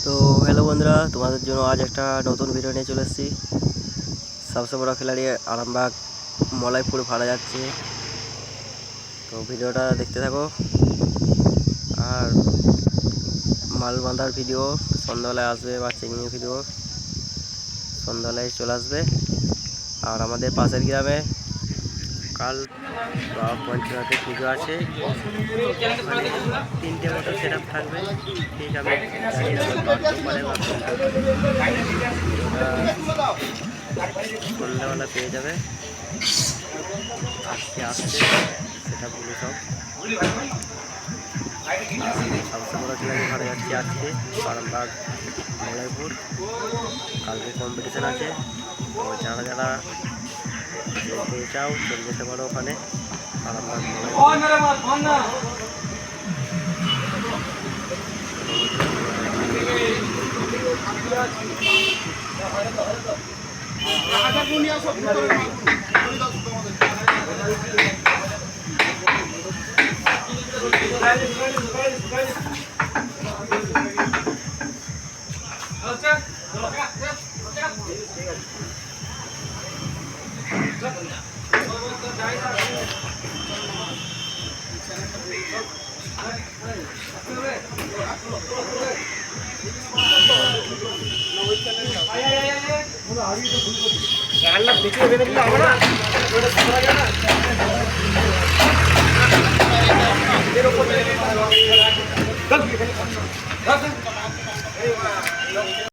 তো হ্যালো বন্ধুরা, তোমাদের জন্য আজ একটা নতুন ভিডিও নিয়ে চলে এসেছি। সবচেয়ে বড় খিলাড়ি আরামবাগ মলাইপুর ভাড়া যাচ্ছে। তো ভিডিওটা দেখতে থাকো। আর মাল বাঁধার ভিডিও সন্ধ্যাবেলায় আসবে, বা চেকিংয়ের ভিডিও সন্ধ্যাবেলায় চলে আসবে। আর আমাদের পাশের গ্রামে কাল পঞ্চনাথের পুজো আছে, মানে 3টে মতো সেট আপ থাকবে। ঠিক আমি জানি না বাড়তে পারে বা সন্ধ্যাবেলা পেয়ে যাবে। আজকে আসছে সেটা বলে সব। সবচেয়ে বড় খেলাটি ভালো যাচ্ছে আজকে আরামবাগ মলাইপুর। কালকে কম্পিটিশান আছে, তো যারা যারা যেতে চাও চলে যেতে পারো ওখানে আরামবাগ রান্না পিছিয়ে বেঁধে দিলে হবে না।